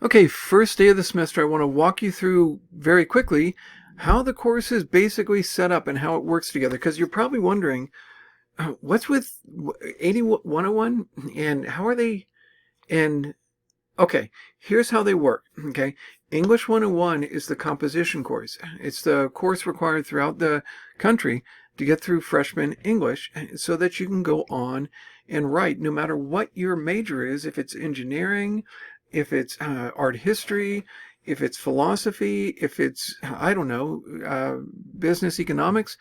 Okay, first day of the semester, I want to walk you through very quickly how the course is basically set up and how it works together. Because you're probably wondering, what's with 8101 and how are they? And okay, here's how they work. Okay, English 101 is the composition course. It's the course required throughout the country to get through freshman English so that you can go on and write no matter what your major is, if it's engineering, if it's art history, if it's philosophy, if it's, I don't know, business economics.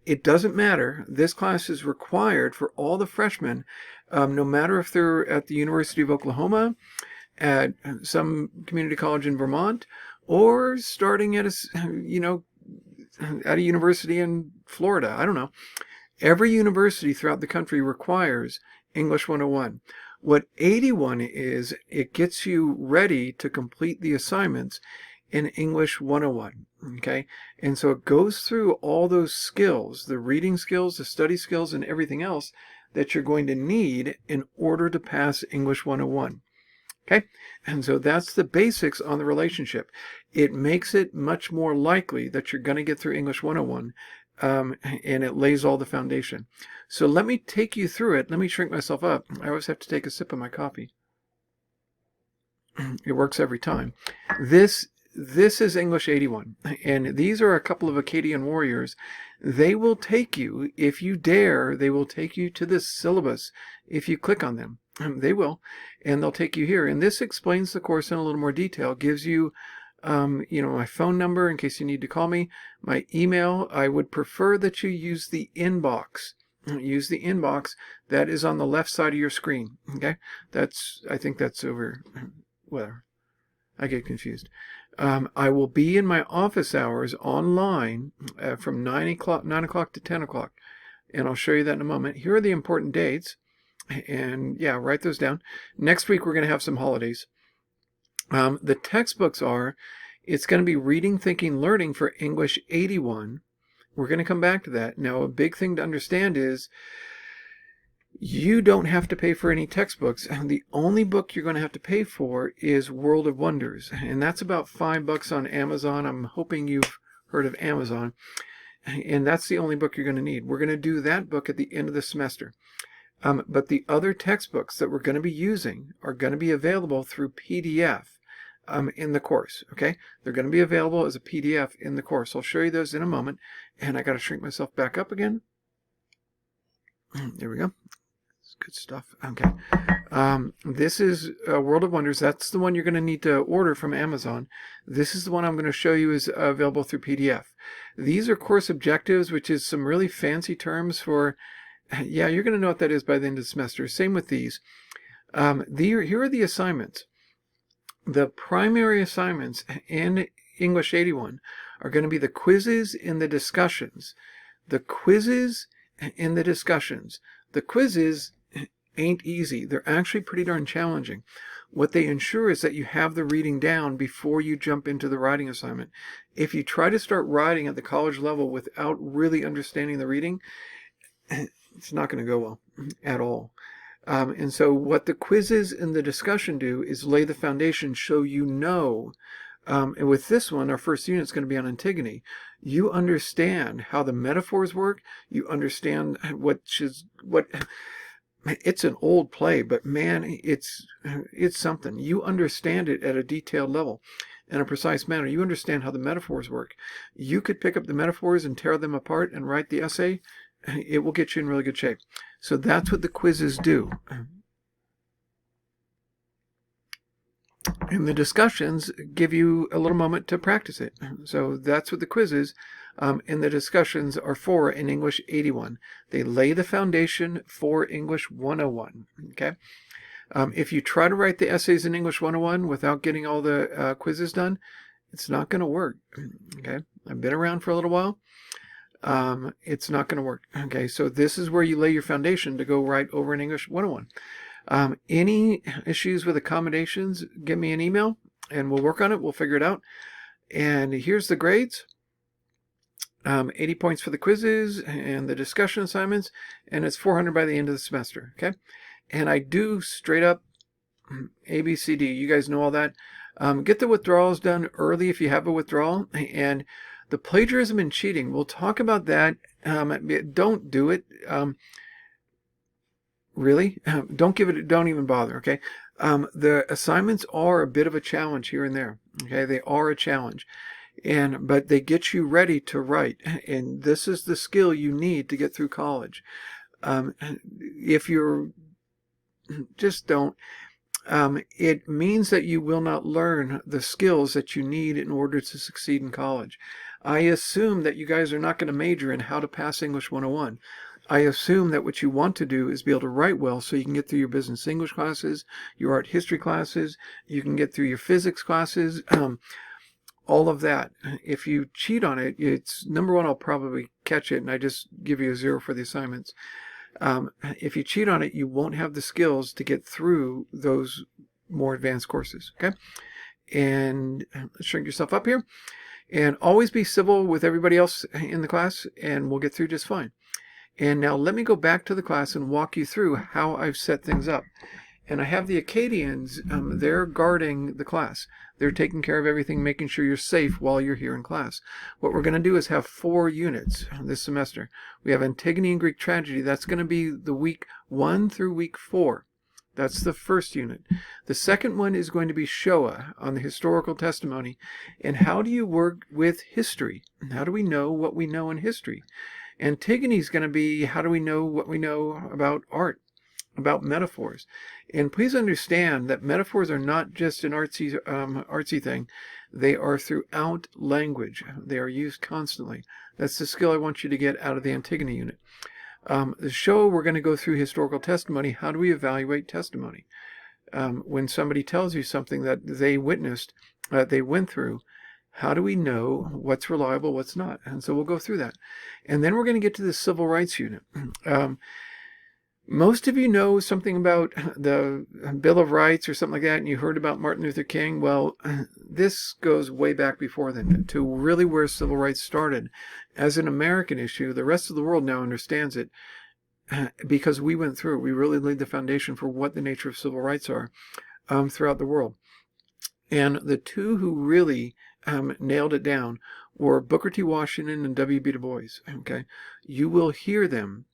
It doesn't matter. This class is required for all the freshmen, no matter if they're at the University of Oklahoma, at some community college in Vermont, or starting at at a university in Florida. I don't know. Every university throughout the country requires English 101. What 81 is, it gets you ready to complete the assignments in English 101. Okay? And so it goes through all those skills, the reading skills, the study skills, and everything else that you're going to need in order to pass English 101. Okay, and so that's the basics on the relationship. It makes it much more likely that you're going to get through English 101, and it lays all the foundation. So let me take you through it. Let me shrink myself up. I always have to take a sip of my coffee. It works every time. This is English 81, and these are a couple of Acadian warriors. They will take you, if you dare, they will take you to this syllabus if you click on them. They will, and they'll take you here. And this explains the course in a little more detail, gives you, my phone number in case you need to call me, my email. I would prefer that you use the inbox. Use the inbox that is on the left side of your screen. Okay, I think that's over. Whatever. I get confused. I will be in my office hours online from 9 o'clock to 10 o'clock. And I'll show you that in a moment. Here are the important dates. And yeah, write those down. Next week, we're going to have some holidays. The textbooks it's going to be Reading, Thinking, Learning for English 81. We're going to come back to that. Now, a big thing to understand is you don't have to pay for any textbooks. The only book you're going to have to pay for is World of Wonders. And that's about $5 on Amazon. I'm hoping you've heard of Amazon. And that's the only book you're going to need. We're going to do that book at the end of the semester. But the other textbooks that we're going to be using are going to be available through PDF in the course. Okay, they're going to be available as a PDF in the course. I'll show you those in a moment. And I got to shrink myself back up again. There we go. It's good stuff. Okay. This is World of Wonders. That's the one you're going to need to order from Amazon. This is the one I'm going to show you is available through PDF. These are course objectives, which is some really fancy terms for. Yeah, you're going to know what that is by the end of the semester. Same with these. Here are the assignments. The primary assignments in English 81 are going to be the quizzes and the discussions. The quizzes and the discussions. The quizzes ain't easy. They're actually pretty darn challenging. What they ensure is that you have the reading down before you jump into the writing assignment. If you try to start writing at the college level without really understanding the reading, it's not going to go well at all. And so what the quizzes and the discussion do is lay the foundation, show you know. And with this one, our first unit is going to be on Antigone. You understand how the metaphors work. You understand it's an old play, but man, it's something. You understand it at a detailed level in a precise manner. You understand how the metaphors work. You could pick up the metaphors and tear them apart and write the essay. It will get you in really good shape. So that's what the quizzes do. And the discussions give you a little moment to practice it. So that's what the quizzes and the discussions are for in English 81. They lay the foundation for English 101. Okay. If you try to write the essays in English 101 without getting all the quizzes done, it's not going to work. Okay. I've been around for a little while. It's not going to work. Okay, so this is where you lay your foundation to go right over in English 101. Any issues with accommodations, give me an email and we'll work on it. We'll figure it out. And here's the grades. 80 points for the quizzes and the discussion assignments, and it's 400 by the end of the semester. Okay, and I do straight up A, B, C, D. You guys know all that. Get the withdrawals done early if you have a withdrawal. And the plagiarism and cheating, we'll talk about that. Don't do it. Really? Don't even bother, okay? The assignments are a bit of a challenge here and there, okay? They are a challenge. But they get you ready to write. And this is the skill you need to get through college. If you're, just don't. It means that you will not learn the skills that you need in order to succeed in college. I assume that you guys are not going to major in how to pass English 101. I assume that what you want to do is be able to write well so you can get through your business English classes, your art history classes, you can get through your physics classes, all of that. If you cheat on it, it's number one, I'll probably catch it and I just give you a 0 for the assignments. If you cheat on it, you won't have the skills to get through those more advanced courses, okay? And let's shrink yourself up here. And always be civil with everybody else in the class, and we'll get through just fine. And now let me go back to the class and walk you through how I've set things up. And I have the Acadians, they're guarding the class. They're taking care of everything, making sure you're safe while you're here in class. What we're going to do is have 4 units this semester. We have Antigone and Greek Tragedy. That's going to be the week 1 through week 4. That's the first unit. The second one is going to be Shoah, on the historical testimony. And how do you work with history? How do we know what we know in history? Antigone is going to be, how do we know what we know about art, about metaphors? And please understand that metaphors are not just an artsy thing. They are throughout language. They are used constantly. That's the skill I want you to get out of the Antigone unit. The show, we're going to go through historical testimony. How do we evaluate testimony? When somebody tells you something that they witnessed, they went through, how do we know what's reliable, what's not? And so we'll go through that. And then we're going to get to the civil rights unit. Most of you know something about the Bill of Rights or something like that, and you heard about Martin Luther King. Well, this goes way back before then to really where civil rights started. As an American issue, the rest of the world now understands it because we went through it. We really laid the foundation for what the nature of civil rights are throughout the world. And the two who really nailed it down were Booker T. Washington and W.B. Du Bois. Okay, you will hear them.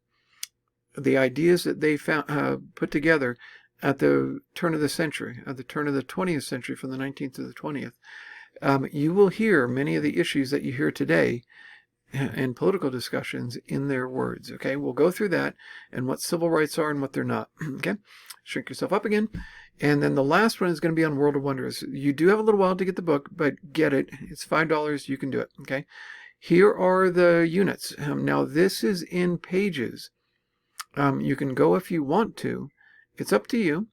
The ideas that they found, put together at the turn of the century, at the turn of the 20th century, from the 19th to the 20th, you will hear many of the issues that you hear today in political discussions in their words. Okay, we'll go through that and what civil rights are and what they're not. Okay, shrink yourself up again. And then the last one is going to be on World of Wonders. You do have a little while to get the book, but get it. It's $5. You can do it. Okay, here are the units. Now this is in pages. You can go if you want to. It's up to you.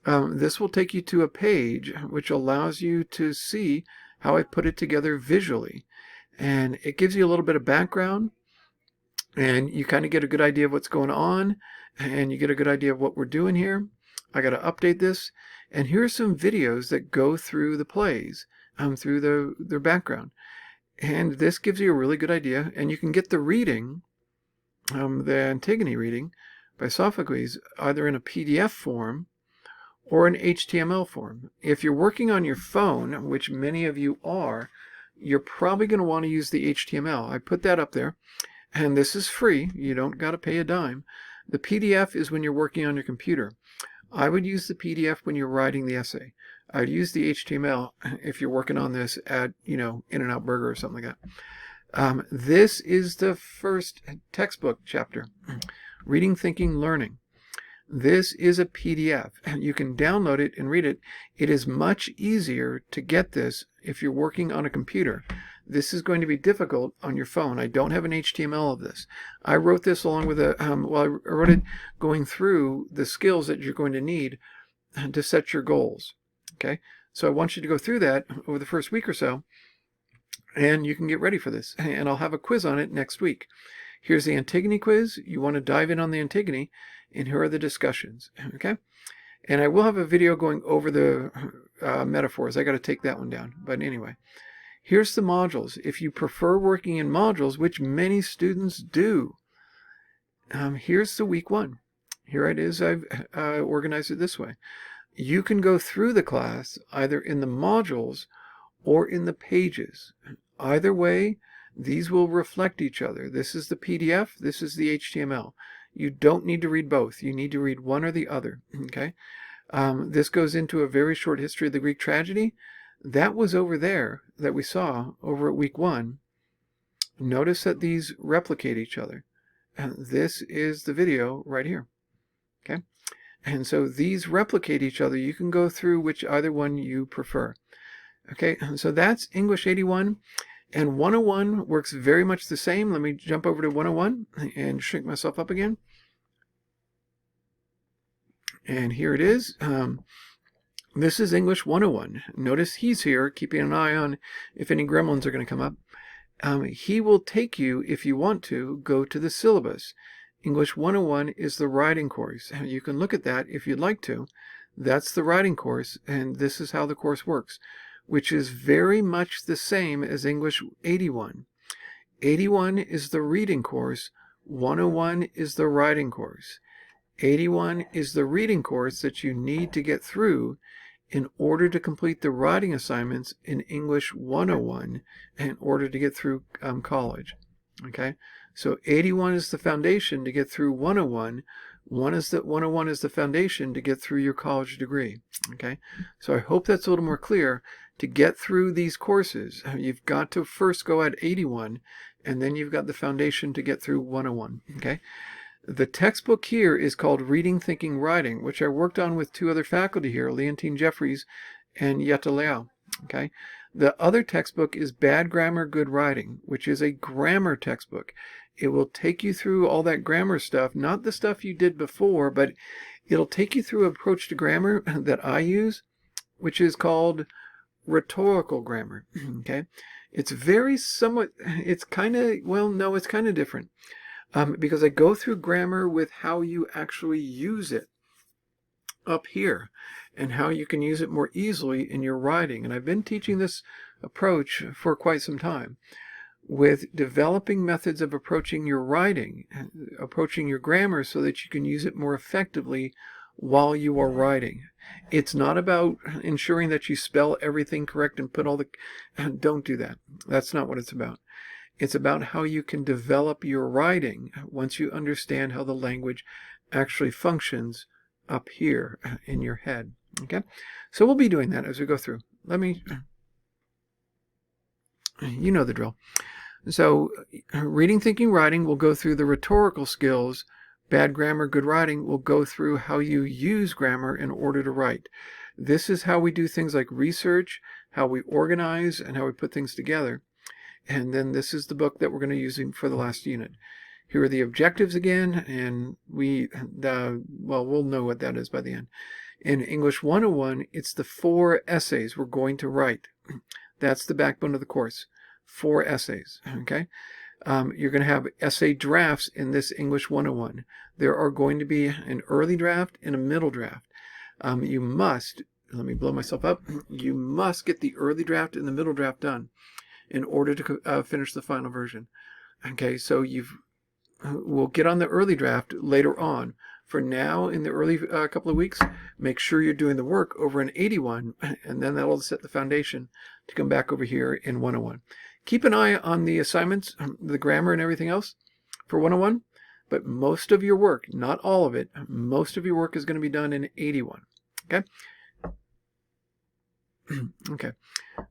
This will take you to a page which allows you to see how I put it together visually. And it gives you a little bit of background. And you kind of get a good idea of what's going on. And you get a good idea of what we're doing here. I got to update this. And here are some videos that go through the plays, through their background. And this gives you a really good idea. And you can get the reading, the Antigone reading by Sophocles, either in a PDF form or an HTML form. If you're working on your phone, which many of you are, you're probably going to want to use the HTML. I put that up there, and this is free. You don't got to pay a dime. The PDF is when you're working on your computer. I would use the PDF when you're writing the essay. I'd use the HTML if you're working on this at, In-N-Out Burger or something like that. This is the first textbook chapter, Reading, Thinking, Learning. This is a PDF. You can download it and read it. It is much easier to get this if you're working on a computer. This is going to be difficult on your phone. I don't have an HTML of this. I wrote this along with I wrote it going through the skills that you're going to need to set your goals. Okay, so I want you to go through that over the first week or so, and you can get ready for this. And I'll have a quiz on it next week. Here's the Antigone quiz. You want to dive in on the Antigone, and here are the discussions. Okay, and I will have a video going over the metaphors. I got to take that one down. But anyway, here's the modules. If you prefer working in modules, which many students do, here's the week 1. Here it is. I've organized it this way. you can go through the class either in the modules or in the pages. Either way, these will reflect each other. This is the PDF, this is the HTML. You don't need to read both. You need to read one or the other, okay? This goes into a very short history of the Greek tragedy. That was over there that we saw over at week 1. Notice that these replicate each other. And this is the video right here, okay? And so these replicate each other. You can go through which either one you prefer. Okay, so that's English 81. And 101 works very much the same. Let me jump over to 101 and shrink myself up again. And here it is. This is English 101. Notice he's here, keeping an eye on if any gremlins are going to come up. He will take you, if you want to, go to the syllabus. English 101 is the writing course. You can look at that if you'd like to. That's the writing course, and this is how the course works, which is very much the same as English 81. 81 is the reading course. 101 is the writing course. 81 is the reading course that you need to get through in order to complete the writing assignments in English 101 in order to get through college. Okay, so 81 is the foundation to get through 101. 101 is the foundation to get through your college degree. Okay, so I hope that's a little more clear. To get through these courses, you've got to first go at 81, and then you've got the foundation to get through 101. Okay. The textbook here is called Reading, Thinking, Writing, which I worked on with 2 other faculty here, Leontine Jeffries and Yetta Liao. Okay. The other textbook is Bad Grammar, Good Writing, which is a grammar textbook. It will take you through all that grammar stuff, not the stuff you did before, but it'll take you through an approach to grammar that I use, which is called rhetorical grammar. Okay. It's very somewhat, it's kind of, well, no, it's kind of different. Because I go through grammar with how you actually use it up here and how you can use it more easily in your writing. And I've been teaching this approach for quite some time with developing methods of approaching your writing, approaching your grammar so that you can use it more effectively while you are writing. It's not about ensuring that you spell everything correct and put all the... Don't do that. That's not what it's about. It's about how you can develop your writing once you understand how the language actually functions up here in your head. Okay, so we'll be doing that as we go through. You know the drill. So reading, thinking, writing will go through the rhetorical skills. Bad grammar, good writing will go through how you use grammar in order to write. This is how we do things like research, how we organize, and how we put things together. And then this is the book that we're going to use for the last unit. Here are the objectives again, and we'll know what that is by the end. In English 101, it's the 4 essays we're going to write. That's the backbone of the course. 4 essays, okay? You're going to have essay drafts in this English 101. There are going to be an early draft and a middle draft. You must, let me blow myself up, you must get the early draft and the middle draft done in order to finish the final version. Okay, so we'll get on the early draft later on. For now, in the early couple of weeks, make sure you're doing the work over in 81, and then that'll set the foundation to come back over here in 101. Keep an eye on the assignments, the grammar and everything else for 101, but most of your work, not all of it, most of your work is going to be done in 81. Okay? Okay,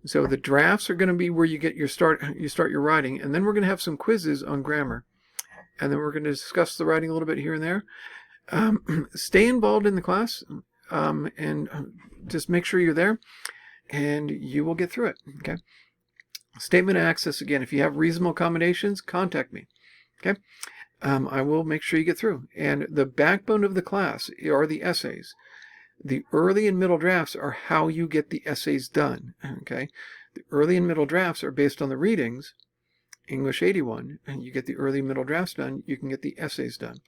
so the drafts are going to be where you get you start your writing, and then we're going to have some quizzes on grammar, and then we're going to discuss the writing a little bit here and there. Stay involved in the class, and just make sure you're there, and you will get through it. Okay. Statement of access again. If you have reasonable accommodations, contact me. Okay. I will make sure you get through. And the backbone of the class are the essays. The early and middle drafts are how you get the essays done. Okay. The early and middle drafts are based on the readings. English 81, and you get the early and middle drafts done, you can get the essays done.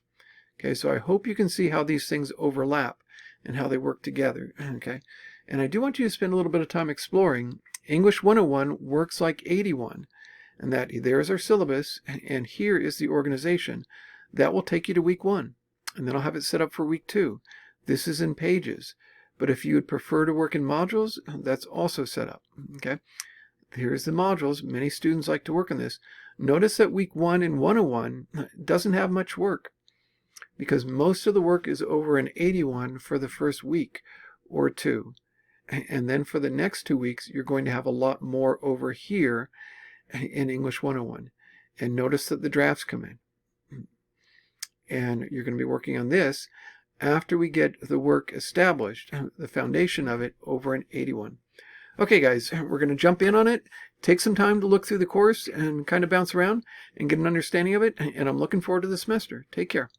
Okay, so I hope you can see how these things overlap and how they work together. Okay, and I do want you to spend a little bit of time exploring. English 101 works like 81, and that there's our syllabus, and here is the organization. That will take you to week 1, and then I'll have it set up for week 2. This is in pages. But if you would prefer to work in modules, that's also set up. Okay. Here's the modules. Many students like to work on this. Notice that week 1 in 101 doesn't have much work because most of the work is over in 81 for the first week or two. And then for the next 2 weeks, you're going to have a lot more over here in English 101. And notice that the drafts come in. And you're going to be working on this after we get the work established, the foundation of it, over in 81. Okay, guys, we're going to jump in on it, take some time to look through the course and kind of bounce around and get an understanding of it. And I'm looking forward to the semester. Take care.